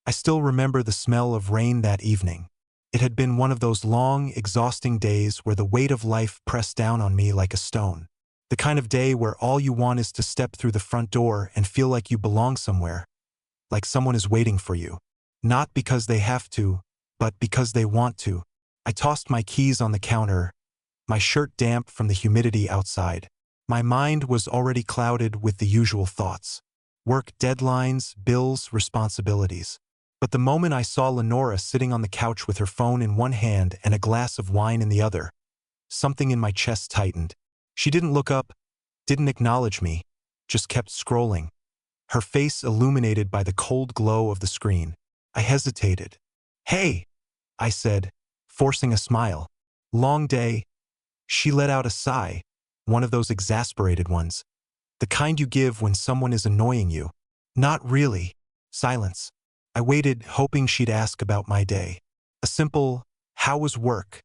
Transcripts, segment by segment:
I still remember the smell of rain that evening. It had been one of those long, exhausting days where the weight of life pressed down on me like a stone. The kind of day where all you want is to step through the front door and feel like you belong somewhere, like someone is waiting for you. Not because they have to, but because they want to. I tossed my keys on the counter, my shirt damp from the humidity outside. My mind was already clouded with the usual thoughts. Work deadlines, bills, responsibilities. But the moment I saw Lenora sitting on the couch with her phone in one hand and a glass of wine in the other, something in my chest tightened. She didn't look up, didn't acknowledge me, just kept scrolling, her face illuminated by the cold glow of the screen. I hesitated. "Hey," I said, forcing a smile. "Long day." She let out a sigh, one of those exasperated ones, the kind you give when someone is annoying you. "Not really." Silence. I waited, hoping she'd ask about my day. A simple, "How was work?"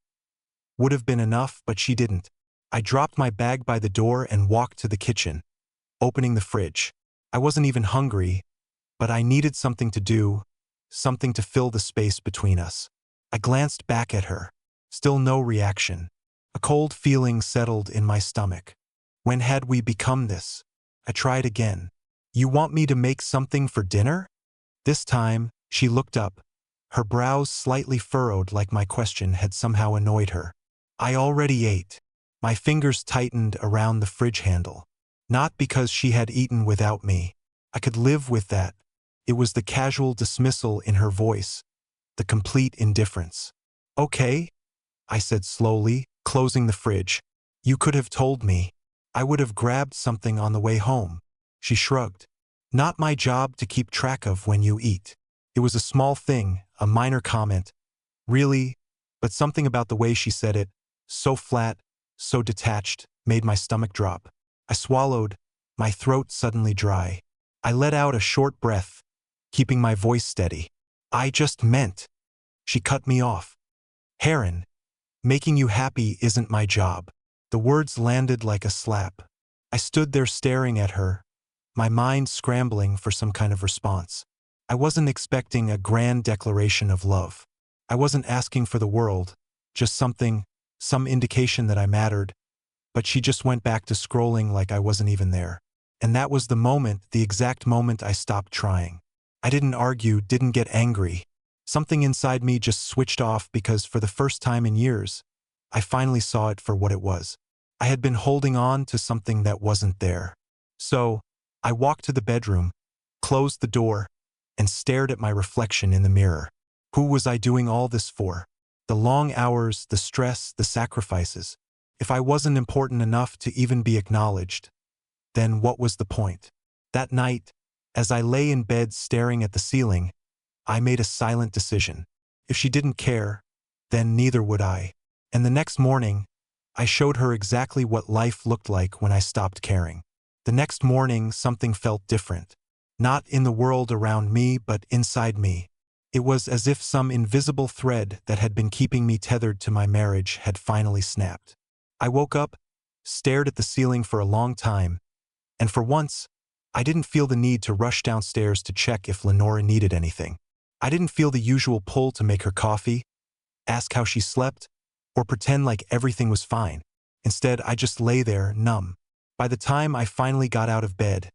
would have been enough, but she didn't. I dropped my bag by the door and walked to the kitchen, opening the fridge. I wasn't even hungry, but I needed something to do, something to fill the space between us. I glanced back at her. Still no reaction. A cold feeling settled in my stomach. When had we become this? I tried again. "You want me to make something for dinner?" This time, she looked up, her brows slightly furrowed like my question had somehow annoyed her. "I already ate." My fingers tightened around the fridge handle. Not because she had eaten without me. I could live with that. It was the casual dismissal in her voice, the complete indifference. "Okay," I said slowly, closing the fridge. "You could have told me. I would have grabbed something on the way home." She shrugged. "Not my job to keep track of when you eat." It was a small thing, a minor comment. Really, but something about the way she said it, so flat, so detached, made my stomach drop. I swallowed, my throat suddenly dry. I let out a short breath, keeping my voice steady. "I just meant." She cut me off. "Harlan, making you happy isn't my job." The words landed like a slap. I stood there staring at her, my mind scrambling for some kind of response. I wasn't expecting a grand declaration of love. I wasn't asking for the world, just something, some indication that I mattered, but she just went back to scrolling like I wasn't even there. And that was the exact moment I stopped trying. I didn't argue, didn't get angry. Something inside me just switched off because for the first time in years, I finally saw it for what it was. I had been holding on to something that wasn't there. So, I walked to the bedroom, closed the door, and stared at my reflection in the mirror. Who was I doing all this for? The long hours, the stress, the sacrifices. If I wasn't important enough to even be acknowledged, then what was the point? That night, as I lay in bed staring at the ceiling, I made a silent decision. If she didn't care, then neither would I. And the next morning, I showed her exactly what life looked like when I stopped caring. The next morning, something felt different. Not in the world around me, but inside me. It was as if some invisible thread that had been keeping me tethered to my marriage had finally snapped. I woke up, stared at the ceiling for a long time, and for once, I didn't feel the need to rush downstairs to check if Lenora needed anything. I didn't feel the usual pull to make her coffee, ask how she slept, or pretend like everything was fine. Instead, I just lay there, numb. By the time I finally got out of bed,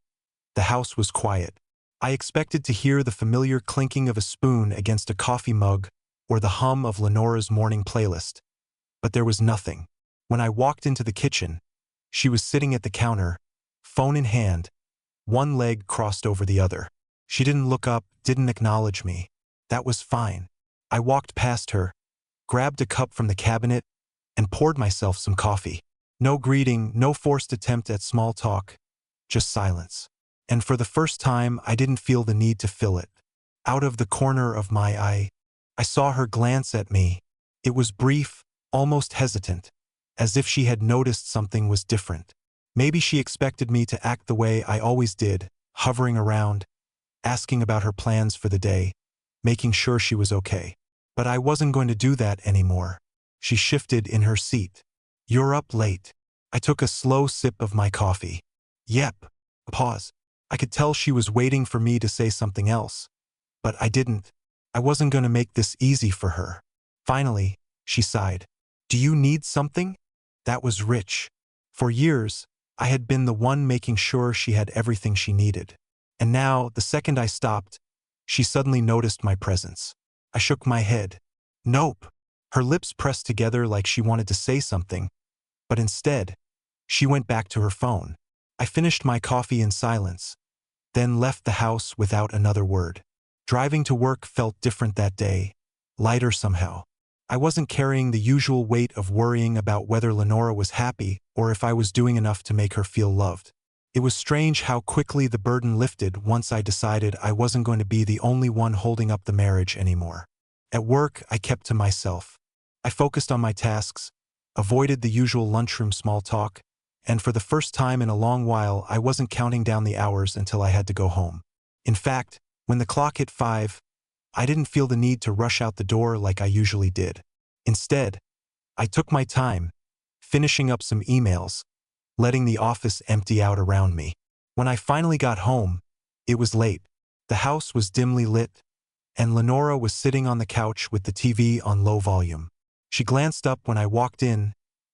the house was quiet. I expected to hear the familiar clinking of a spoon against a coffee mug or the hum of Lenora's morning playlist. But there was nothing. When I walked into the kitchen, she was sitting at the counter, phone in hand, one leg crossed over the other. She didn't look up, didn't acknowledge me. That was fine. I walked past her, grabbed a cup from the cabinet, and poured myself some coffee. No greeting, no forced attempt at small talk, just silence. And for the first time, I didn't feel the need to fill it. Out of the corner of my eye, I saw her glance at me. It was brief, almost hesitant, as if she had noticed something was different. Maybe she expected me to act the way I always did, hovering around, asking about her plans for the day, making sure she was okay. But I wasn't going to do that anymore. She shifted in her seat. "You're up late." I took a slow sip of my coffee. "Yep." A pause. I could tell she was waiting for me to say something else. But I didn't. I wasn't going to make this easy for her. Finally, she sighed. Do you need something? That was rich. For years, I had been the one making sure she had everything she needed. And now, the second I stopped, she suddenly noticed my presence. I shook my head. Nope. Her lips pressed together like she wanted to say something, but instead, she went back to her phone. I finished my coffee in silence, then left the house without another word. Driving to work felt different that day, lighter somehow. I wasn't carrying the usual weight of worrying about whether Lenora was happy or if I was doing enough to make her feel loved. It was strange how quickly the burden lifted once I decided I wasn't going to be the only one holding up the marriage anymore. At work, I kept to myself. I focused on my tasks, avoided the usual lunchroom small talk, and for the first time in a long while, I wasn't counting down the hours until I had to go home. In fact, when the clock hit 5, I didn't feel the need to rush out the door like I usually did. Instead, I took my time, finishing up some emails, letting the office empty out around me. When I finally got home, it was late. The house was dimly lit, and Lenora was sitting on the couch with the TV on low volume. She glanced up when I walked in,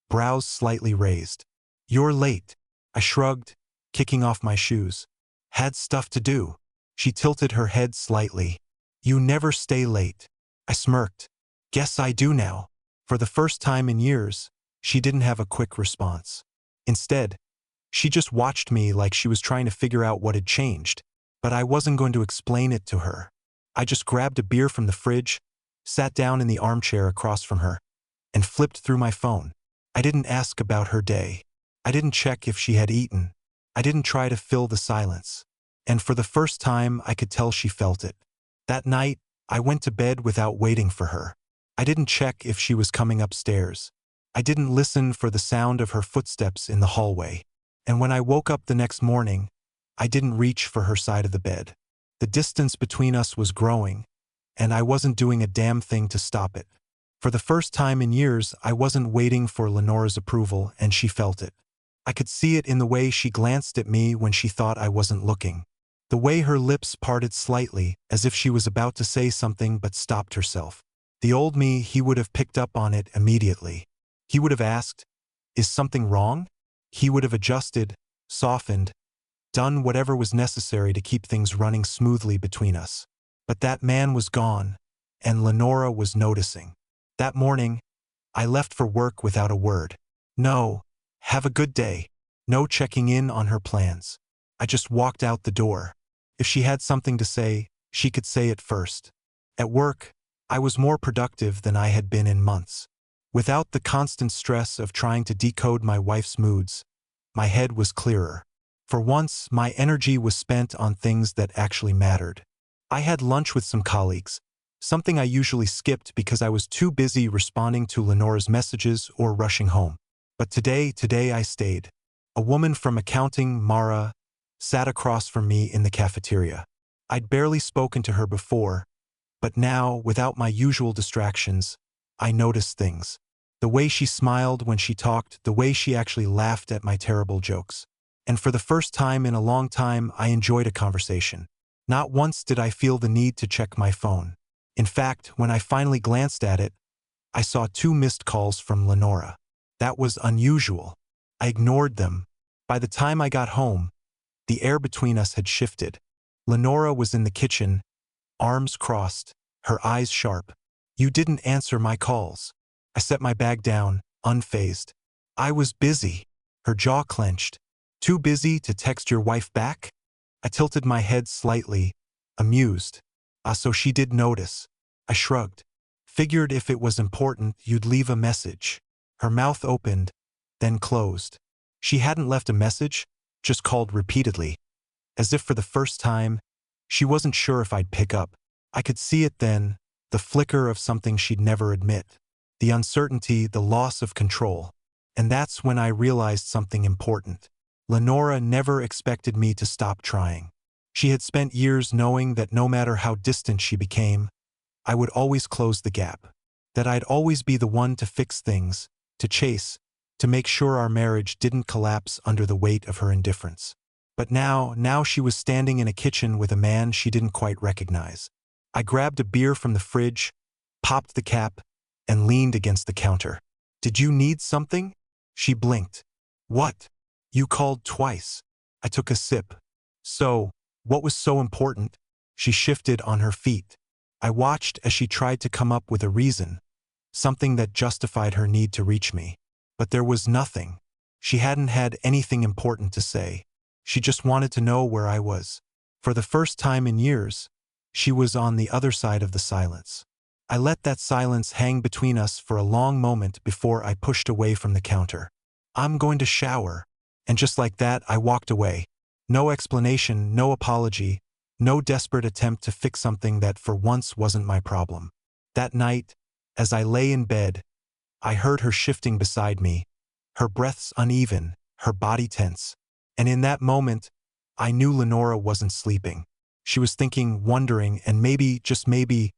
brows slightly raised. You're late. I shrugged, kicking off my shoes. Had stuff to do. She tilted her head slightly. You never stay late. I smirked. Guess I do now. For the first time in years, she didn't have a quick response. Instead, she just watched me like she was trying to figure out what had changed. But I wasn't going to explain it to her. I just grabbed a beer from the fridge, sat down in the armchair across from her, and flipped through my phone. I didn't ask about her day. I didn't check if she had eaten. I didn't try to fill the silence. And for the first time, I could tell she felt it. That night, I went to bed without waiting for her. I didn't check if she was coming upstairs. I didn't listen for the sound of her footsteps in the hallway. And when I woke up the next morning, I didn't reach for her side of the bed. The distance between us was growing, and I wasn't doing a damn thing to stop it. For the first time in years, I wasn't waiting for Lenora's approval, and she felt it. I could see it in the way she glanced at me when she thought I wasn't looking. The way her lips parted slightly, as if she was about to say something but stopped herself. The old me, he would have picked up on it immediately. He would have asked, "Is something wrong?" He would have adjusted, softened, done whatever was necessary to keep things running smoothly between us. But that man was gone, and Lenora was noticing. That morning, I left for work without a word. No, have a good day. No checking in on her plans. I just walked out the door. If she had something to say, she could say it first. At work, I was more productive than I had been in months. Without the constant stress of trying to decode my wife's moods, my head was clearer. For once, my energy was spent on things that actually mattered. I had lunch with some colleagues, something I usually skipped because I was too busy responding to Lenora's messages or rushing home. But today I stayed. A woman from accounting, Mara, sat across from me in the cafeteria. I'd barely spoken to her before, but now, without my usual distractions, I noticed things. The way she smiled when she talked, the way she actually laughed at my terrible jokes. And for the first time in a long time, I enjoyed a conversation. Not once did I feel the need to check my phone. In fact, when I finally glanced at it, I saw 2 missed calls from Lenora. That was unusual. I ignored them. By the time I got home, the air between us had shifted. Lenora was in the kitchen, arms crossed, her eyes sharp. You didn't answer my calls. I set my bag down, unfazed. I was busy. Her jaw clenched. Too busy to text your wife back? I tilted my head slightly, amused. So she did notice. I shrugged. Figured if it was important, you'd leave a message. Her mouth opened, then closed. She hadn't left a message, just called repeatedly. As if for the first time, she wasn't sure if I'd pick up. I could see it then, the flicker of something she'd never admit. The uncertainty, the loss of control. And that's when I realized something important. Lenora never expected me to stop trying. She had spent years knowing that no matter how distant she became, I would always close the gap. That I'd always be the one to fix things, to chase, to make sure our marriage didn't collapse under the weight of her indifference. But now she was standing in a kitchen with a man she didn't quite recognize. I grabbed a beer from the fridge, popped the cap, and leaned against the counter. "Did you need something?" She blinked. "What? You called twice." I took a sip. "So, what was so important?" She shifted on her feet. I watched as she tried to come up with a reason, something that justified her need to reach me. But there was nothing. She hadn't had anything important to say. She just wanted to know where I was. For the first time in years, she was on the other side of the silence. I let that silence hang between us for a long moment before I pushed away from the counter. "I'm going to shower." And just like that, I walked away. No explanation, no apology, no desperate attempt to fix something that for once wasn't my problem. That night, as I lay in bed, I heard her shifting beside me, her breaths uneven, her body tense. And in that moment, I knew Lenora wasn't sleeping. She was thinking, wondering, and maybe, just maybe,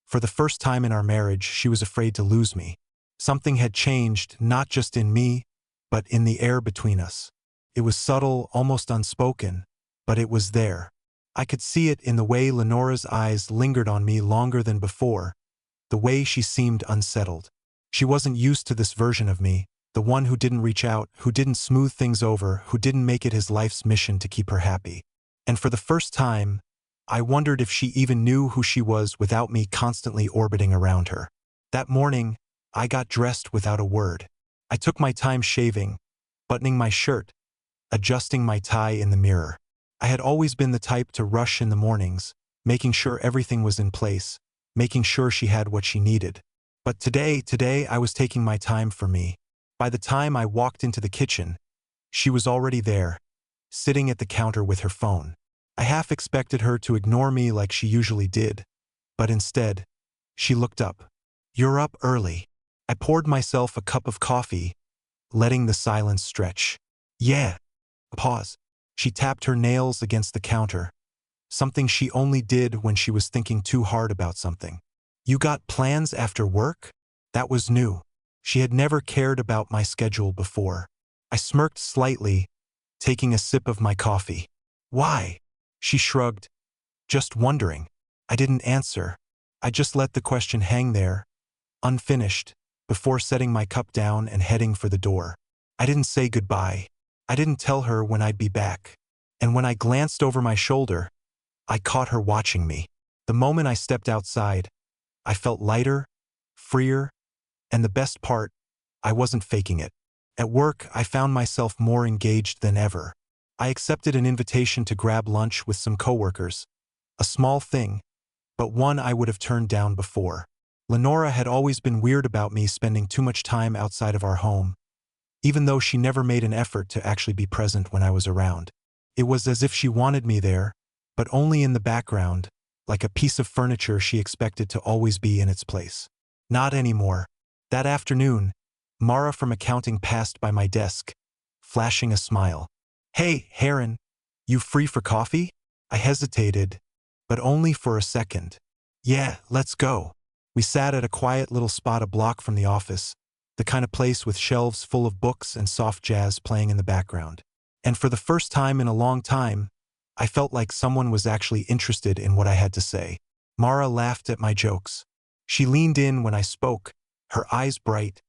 for the first time in our marriage, she was afraid to lose me. Something had changed, not just in me, but in the air between us. It was subtle, almost unspoken, but it was there. I could see it in the way Lenora's eyes lingered on me longer than before, the way she seemed unsettled. She wasn't used to this version of me, the one who didn't reach out, who didn't smooth things over, who didn't make it his life's mission to keep her happy. And for the first time, I wondered if she even knew who she was without me constantly orbiting around her. That morning, I got dressed without a word. I took my time shaving, buttoning my shirt, adjusting my tie in the mirror. I had always been the type to rush in the mornings, making sure everything was in place, making sure she had what she needed. But today I was taking my time for me. By the time I walked into the kitchen, she was already there, sitting at the counter with her phone. I half expected her to ignore me like she usually did, but instead, she looked up. "You're up early." I poured myself a cup of coffee, letting the silence stretch. "Yeah." A pause. She tapped her nails against the counter, something she only did when she was thinking too hard about something. "You got plans after work?" That was new. She had never cared about my schedule before. I smirked slightly, taking a sip of my coffee. "Why?" She shrugged. "Just wondering." I didn't answer. I just let the question hang there, unfinished, before setting my cup down and heading for the door. I didn't say goodbye. I didn't tell her when I'd be back. And when I glanced over my shoulder, I caught her watching me. The moment I stepped outside, I felt lighter, freer, and the best part, I wasn't faking it. At work, I found myself more engaged than ever. I accepted an invitation to grab lunch with some coworkers. A small thing, but one I would have turned down before. Lenora had always been weird about me spending too much time outside of our home, even though she never made an effort to actually be present when I was around. It was as if she wanted me there, but only in the background, like a piece of furniture she expected to always be in its place. Not anymore. That afternoon, Mara from accounting passed by my desk, flashing a smile. "Hey, Harlan, you free for coffee?" I hesitated, but only for a second. "Yeah, let's go." We sat at a quiet little spot a block from the office, the kind of place with shelves full of books and soft jazz playing in the background. And for the first time in a long time, I felt like someone was actually interested in what I had to say. Mara laughed at my jokes. She leaned in when I spoke, her eyes bright,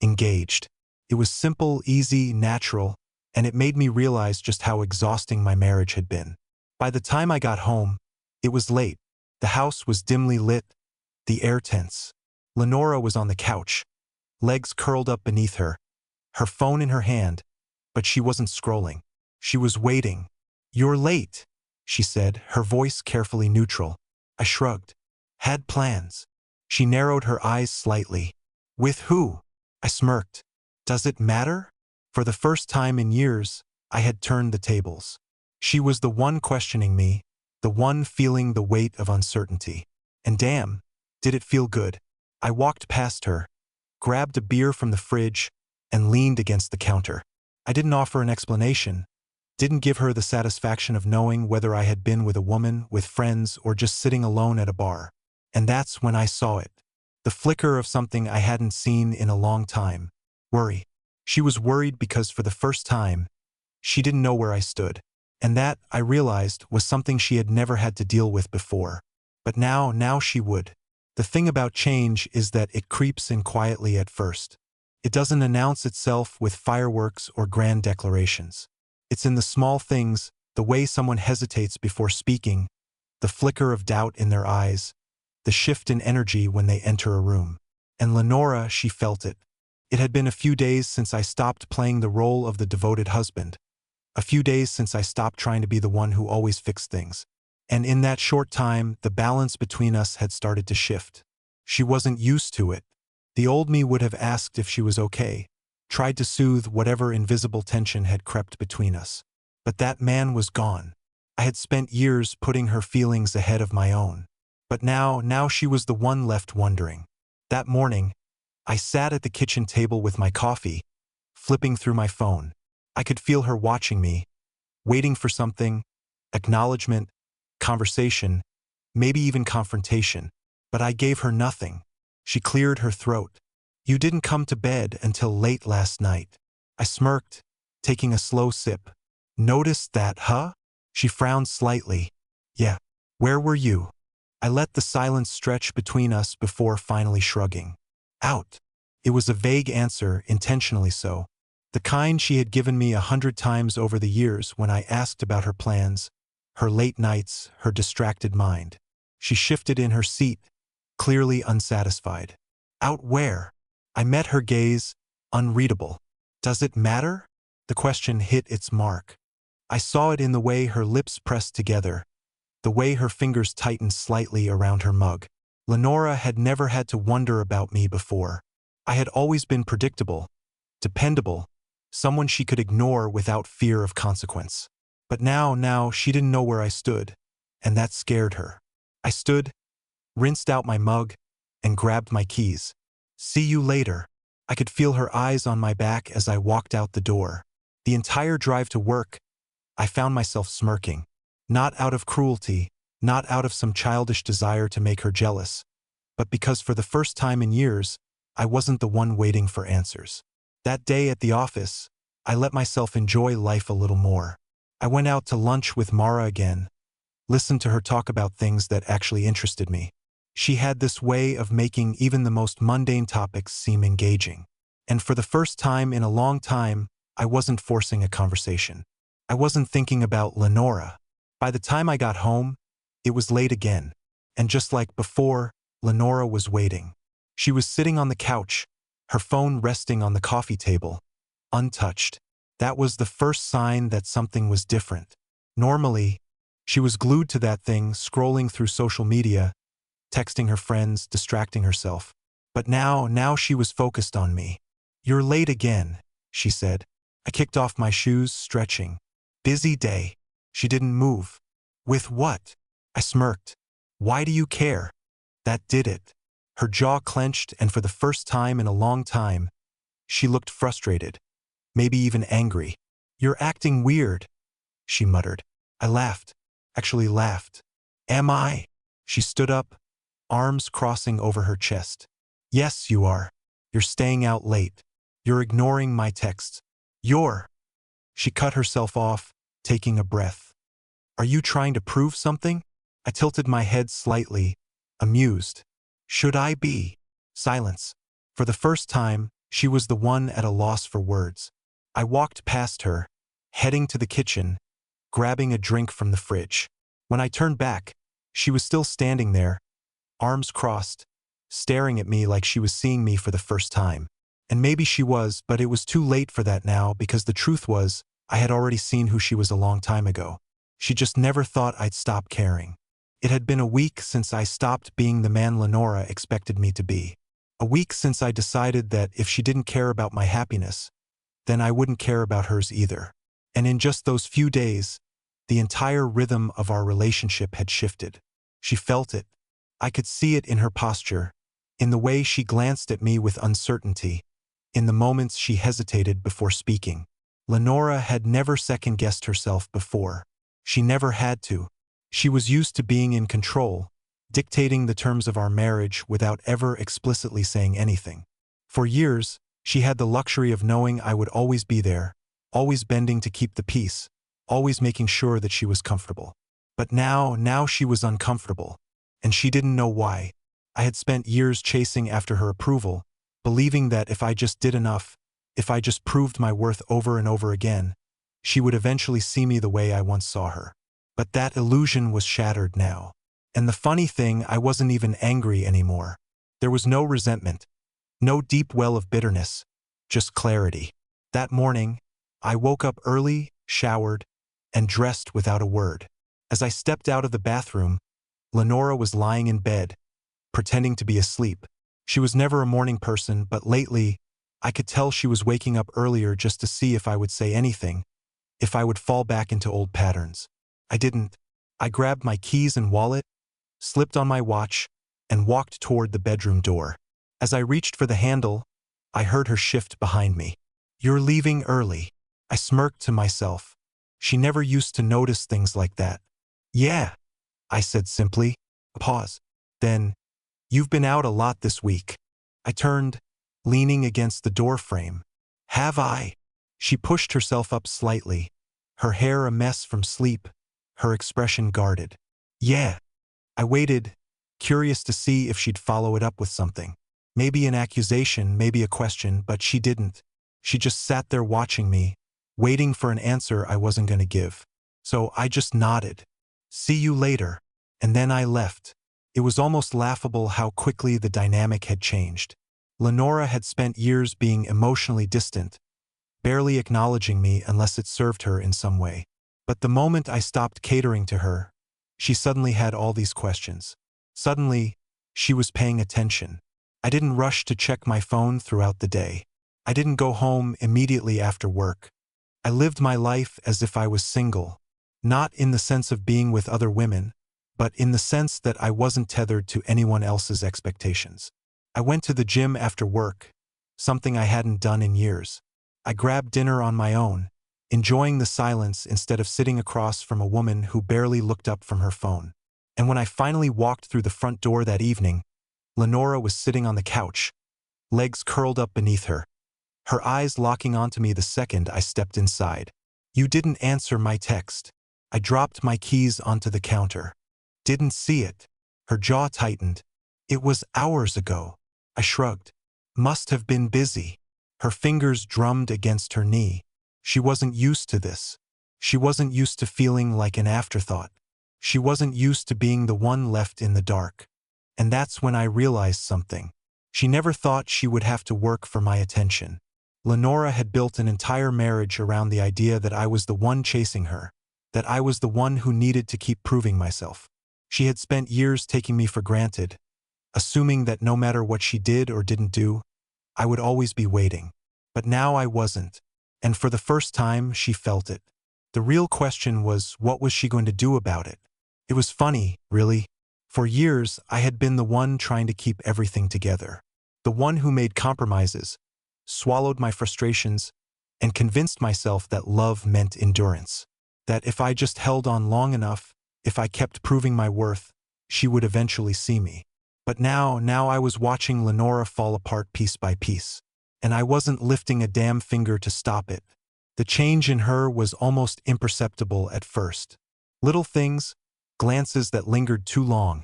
engaged. It was simple, easy, natural, and it made me realize just how exhausting my marriage had been. By the time I got home, it was late. The house was dimly lit, the air tense. Lenora was on the couch, legs curled up beneath her, her phone in her hand, but she wasn't scrolling. She was waiting. "You're late," she said, her voice carefully neutral. I shrugged. "Had plans." She narrowed her eyes slightly. "With who?" I smirked. "Does it matter?" For the first time in years, I had turned the tables. She was the one questioning me, the one feeling the weight of uncertainty. And damn, did it feel good. I walked past her, grabbed a beer from the fridge, and leaned against the counter. I didn't offer an explanation, didn't give her the satisfaction of knowing whether I had been with a woman, with friends, or just sitting alone at a bar. And that's when I saw it. The flicker of something I hadn't seen in a long time. Worry. She was worried because for the first time, she didn't know where I stood. And that, I realized, was something she had never had to deal with before. But now she would. The thing about change is that it creeps in quietly at first. It doesn't announce itself with fireworks or grand declarations. It's in the small things, the way someone hesitates before speaking, the flicker of doubt in their eyes, the shift in energy when they enter a room. And Lenora, she felt it. It had been a few days since I stopped playing the role of the devoted husband. A few days since I stopped trying to be the one who always fixed things. And in that short time, the balance between us had started to shift. She wasn't used to it. The old me would have asked if she was okay, tried to soothe whatever invisible tension had crept between us. But that man was gone. I had spent years putting her feelings ahead of my own. But now she was the one left wondering. That morning, I sat at the kitchen table with my coffee, flipping through my phone. I could feel her watching me, waiting for something, acknowledgement, conversation, maybe even confrontation. But I gave her nothing. She cleared her throat. "You didn't come to bed until late last night." I smirked, taking a slow sip. "Noticed that, huh?" She frowned slightly. "Yeah. Where were you?" I let the silence stretch between us before finally shrugging. "Out." It was a vague answer, intentionally so. The kind she had given me 100 times over the years when I asked about her plans, her late nights, her distracted mind. She shifted in her seat, clearly unsatisfied. "Out where?" I met her gaze, unreadable. "Does it matter?" The question hit its mark. I saw it in the way her lips pressed together, the way her fingers tightened slightly around her mug. Lenora had never had to wonder about me before. I had always been predictable, dependable, someone she could ignore without fear of consequence. But now she didn't know where I stood, and that scared her. I stood, rinsed out my mug, and grabbed my keys. "See you later." I could feel her eyes on my back as I walked out the door. The entire drive to work, I found myself smirking. Not out of cruelty, not out of some childish desire to make her jealous, but because for the first time in years, I wasn't the one waiting for answers. That day at the office, I let myself enjoy life a little more. I went out to lunch with Mara again, listened to her talk about things that actually interested me. She had this way of making even the most mundane topics seem engaging. And for the first time in a long time, I wasn't forcing a conversation. I wasn't thinking about Lenora. By the time I got home, it was late again. And just like before, Lenora was waiting. She was sitting on the couch, her phone resting on the coffee table, untouched. That was the first sign that something was different. Normally, she was glued to that thing, scrolling through social media, texting her friends, distracting herself. But now she was focused on me. "You're late again," she said. I kicked off my shoes, stretching. "Busy day." She didn't move. "With what?" I smirked. "Why do you care?" That did it. Her jaw clenched, and for the first time in a long time, she looked frustrated, maybe even angry. "You're acting weird," she muttered. I laughed. Actually laughed. "Am I?" She stood up, arms crossing over her chest. "Yes, you are. You're staying out late. You're ignoring my texts. You're—" She cut herself off, taking a breath. "Are you trying to prove something?" I tilted my head slightly, amused. "Should I be?" Silence. For the first time, she was the one at a loss for words. I walked past her, heading to the kitchen, grabbing a drink from the fridge. When I turned back, she was still standing there, arms crossed, staring at me like she was seeing me for the first time. And maybe she was, but it was too late for that now, because the truth was, I had already seen who she was a long time ago. She just never thought I'd stop caring. It had been a week since I stopped being the man Lenora expected me to be. A week since I decided that if she didn't care about my happiness, then I wouldn't care about hers either. And in just those few days, the entire rhythm of our relationship had shifted. She felt it. I could see it in her posture, in the way she glanced at me with uncertainty, in the moments she hesitated before speaking. Lenora had never second-guessed herself before. She never had to. She was used to being in control, dictating the terms of our marriage without ever explicitly saying anything. For years, she had the luxury of knowing I would always be there, always bending to keep the peace, always making sure that she was comfortable. But now she was uncomfortable. and she didn't know why. I had spent years chasing after her approval, believing that if I just did enough, if I just proved my worth over and over again, she would eventually see me the way I once saw her. But that illusion was shattered now. And the funny thing, I wasn't even angry anymore. There was no resentment, no deep well of bitterness, just clarity. That morning, I woke up early, showered, and dressed without a word. As I stepped out of the bathroom, Lenora was lying in bed, pretending to be asleep. She was never a morning person, but lately, I could tell she was waking up earlier just to see if I would say anything, if I would fall back into old patterns. I didn't. I grabbed my keys and wallet, slipped on my watch, and walked toward the bedroom door. As I reached for the handle, I heard her shift behind me. "You're leaving early." I smirked to myself. She never used to notice things like that. "Yeah," I said simply. Pause. Then, "You've been out a lot this week." I turned, leaning against the door frame. "Have I?" She pushed herself up slightly, her hair a mess from sleep, her expression guarded. "Yeah." I waited, curious to see if she'd follow it up with something. Maybe an accusation, maybe a question, but she didn't. She just sat there watching me, waiting for an answer I wasn't going to give. So I just nodded. "See you later." And then I left. It was almost laughable how quickly the dynamic had changed. Lenora had spent years being emotionally distant, barely acknowledging me unless it served her in some way. But the moment I stopped catering to her, she suddenly had all these questions. Suddenly, she was paying attention. I didn't rush to check my phone throughout the day. I didn't go home immediately after work. I lived my life as if I was single, not in the sense of being with other women, but in the sense that I wasn't tethered to anyone else's expectations. I went to the gym after work, something I hadn't done in years. I grabbed dinner on my own, enjoying the silence instead of sitting across from a woman who barely looked up from her phone. And when I finally walked through the front door that evening, Lenora was sitting on the couch, legs curled up beneath her, her eyes locking onto me the second I stepped inside. "You didn't answer my text." I dropped my keys onto the counter. "Didn't see it." Her jaw tightened. "It was hours ago." I shrugged. "Must have been busy." Her fingers drummed against her knee. She wasn't used to this. She wasn't used to feeling like an afterthought. She wasn't used to being the one left in the dark. And that's when I realized something. She never thought she would have to work for my attention. Lenora had built an entire marriage around the idea that I was the one chasing her, that I was the one who needed to keep proving myself. She had spent years taking me for granted, assuming that no matter what she did or didn't do, I would always be waiting. But now I wasn't, and for the first time she felt it. The real question was, what was she going to do about it? It was funny, really. For years, I had been the one trying to keep everything together. The one who made compromises, swallowed my frustrations, and convinced myself that love meant endurance. That if I just held on long enough, if I kept proving my worth, she would eventually see me. But now I was watching Lenora fall apart piece by piece. And I wasn't lifting a damn finger to stop it. The change in her was almost imperceptible at first. Little things, glances that lingered too long,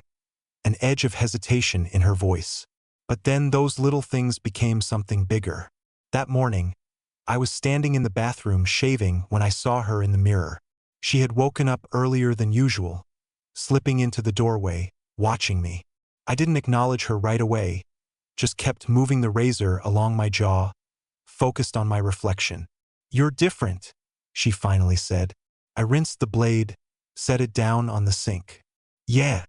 an edge of hesitation in her voice. But then those little things became something bigger. That morning, I was standing in the bathroom shaving when I saw her in the mirror. She had woken up earlier than usual, slipping into the doorway, watching me. I didn't acknowledge her right away, just kept moving the razor along my jaw, focused on my reflection. "You're different," she finally said. I rinsed the blade, set it down on the sink. "Yeah."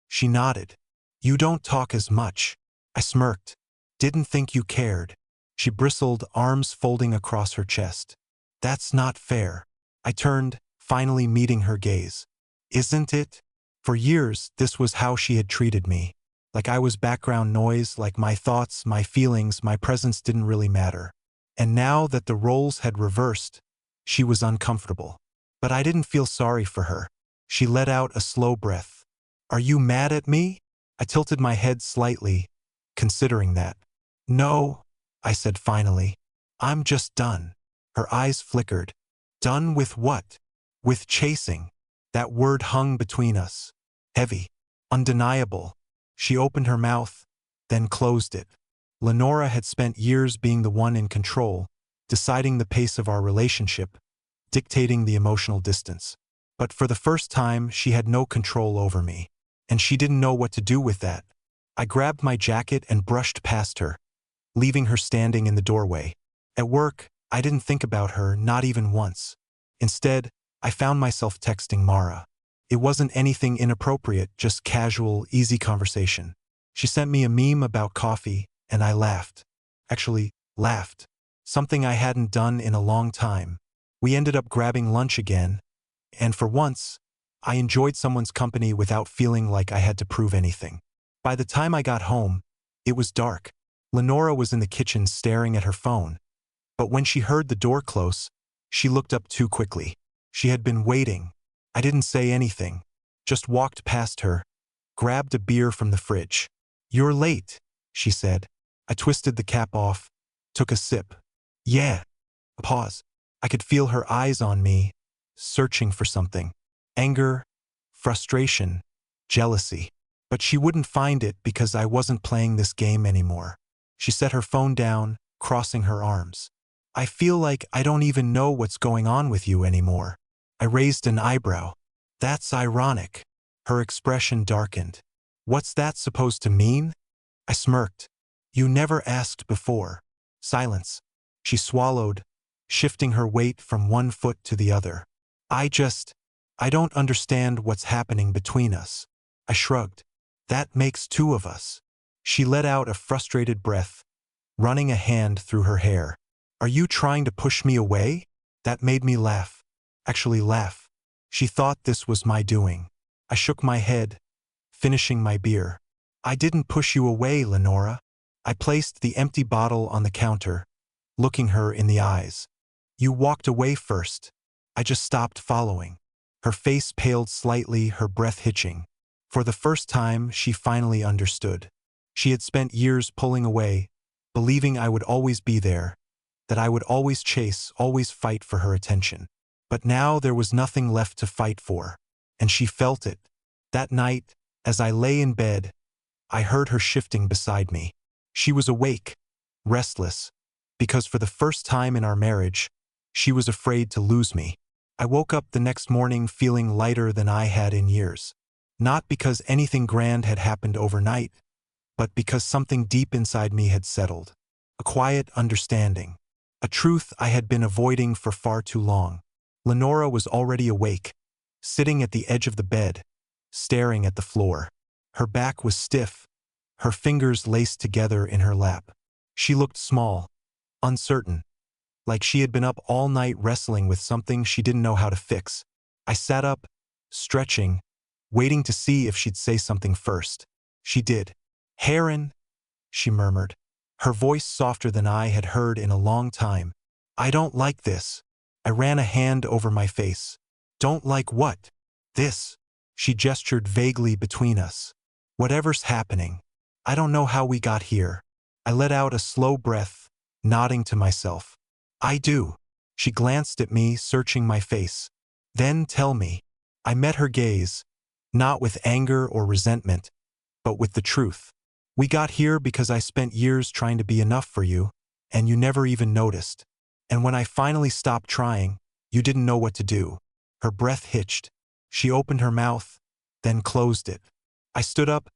She nodded. "You don't talk as much." I smirked. "Didn't think you cared." She bristled, arms folding across her chest. "That's not fair." I turned, finally meeting her gaze. "Isn't it?" For years, this was how she had treated me. Like I was background noise, like my thoughts, my feelings, my presence didn't really matter. And now that the roles had reversed, she was uncomfortable. But I didn't feel sorry for her. She let out a slow breath. "Are you mad at me?" I tilted my head slightly, considering that. "No," I said finally. "I'm just done." Her eyes flickered. "Done with what?" "With chasing." That word hung between us, heavy. undeniable. She opened her mouth, then closed it. Lenora had spent years being the one in control, deciding the pace of our relationship, dictating the emotional distance. But for the first time, she had no control over me. And she didn't know what to do with that. I grabbed my jacket and brushed past her, leaving her standing in the doorway. At work, I didn't think about her, not even once. Instead, I found myself texting Mara. It wasn't anything inappropriate, just casual, easy conversation. She sent me a meme about coffee, and I laughed. Actually, laughed. Something I hadn't done in a long time. We ended up grabbing lunch again, and for once, I enjoyed someone's company without feeling like I had to prove anything. By the time I got home, it was dark. Lenora was in the kitchen staring at her phone. But when she heard the door close, she looked up too quickly. She had been waiting. I didn't say anything, just walked past her, grabbed a beer from the fridge. "You're late," she said. I twisted the cap off, took a sip. "Yeah." A pause. I could feel her eyes on me, searching for something. Anger, frustration, jealousy. But she wouldn't find it because I wasn't playing this game anymore. She set her phone down, crossing her arms. "I feel like I don't even know what's going on with you anymore." I raised an eyebrow. "That's ironic." Her expression darkened. "What's that supposed to mean?" I smirked. "You never asked before." Silence. She swallowed, shifting her weight from one foot to the other. I don't understand what's happening between us." I shrugged. "That makes two of us." She let out a frustrated breath, running a hand through her hair. "Are you trying to push me away?" That made me laugh. Actually laugh. She thought this was my doing. I shook my head, finishing my beer. "I didn't push you away, Lenora." I placed the empty bottle on the counter, looking her in the eyes. "You walked away first. I just stopped following." Her face paled slightly, her breath hitching. For the first time, she finally understood. She had spent years pulling away, believing I would always be there, that I would always chase, always fight for her attention. But now there was nothing left to fight for, and she felt it. That night, as I lay in bed, I heard her shifting beside me. She was awake, restless, because for the first time in our marriage, she was afraid to lose me. I woke up the next morning feeling lighter than I had in years. Not because anything grand had happened overnight, but because something deep inside me had settled. A quiet understanding. A truth I had been avoiding for far too long. Lenora was already awake, sitting at the edge of the bed, staring at the floor. Her back was stiff, her fingers laced together in her lap. She looked small, uncertain, like she had been up all night wrestling with something she didn't know how to fix. I sat up, stretching, waiting to see if she'd say something first. She did. "Harlan," she murmured, her voice softer than I had heard in a long time. "I don't like this." I ran a hand over my face. "Don't like what?" "This." She gestured vaguely between us. "Whatever's happening. I don't know how we got here." I let out a slow breath, nodding to myself. "I do." She glanced at me, searching my face. "Then tell me." I met her gaze, not with anger or resentment, but with the truth. "We got here because I spent years trying to be enough for you, and you never even noticed. And when I finally stopped trying, you didn't know what to do." Her breath hitched. She opened her mouth, then closed it. I stood up,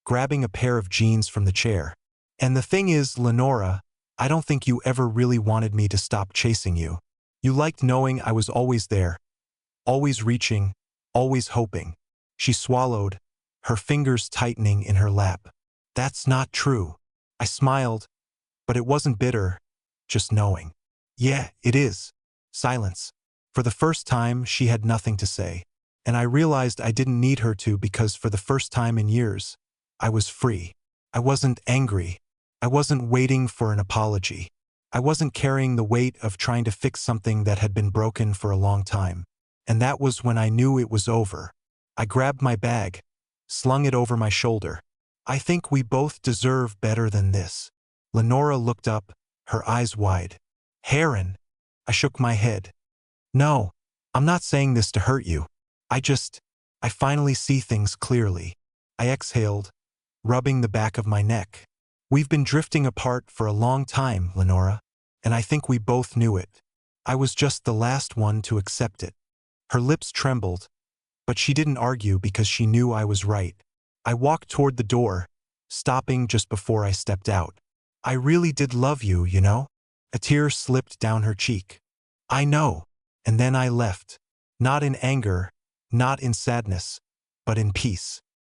grabbing a pair of jeans from the chair. "And the thing is, Lenora, I don't think you ever really wanted me to stop chasing you. You liked knowing I was always there, always reaching, always hoping." She swallowed, her fingers tightening in her lap. "That's not true." I smiled, but it wasn't bitter, just knowing. "Yeah, it is." Silence. For the first time, she had nothing to say. And I realized I didn't need her to because for the first time in years, I was free. I wasn't angry. I wasn't waiting for an apology. I wasn't carrying the weight of trying to fix something that had been broken for a long time. And that was when I knew it was over. I grabbed my bag, slung it over my shoulder. "I think we both deserve better than this." Lenora looked up, her eyes wide. "Harlan." I shook my head. "No, I'm not saying this to hurt you. I finally see things clearly. I exhaled, rubbing the back of my neck. We've been drifting apart for a long time, Lenora, and I think we both knew it. I was just the last one to accept it. Her lips trembled, but she didn't argue because she knew I was right. I walked toward the door, stopping just before I stepped out. I really did love you, you know? A tear slipped down her cheek. I know. And then I left. Not in anger, not in sadness, but in peace.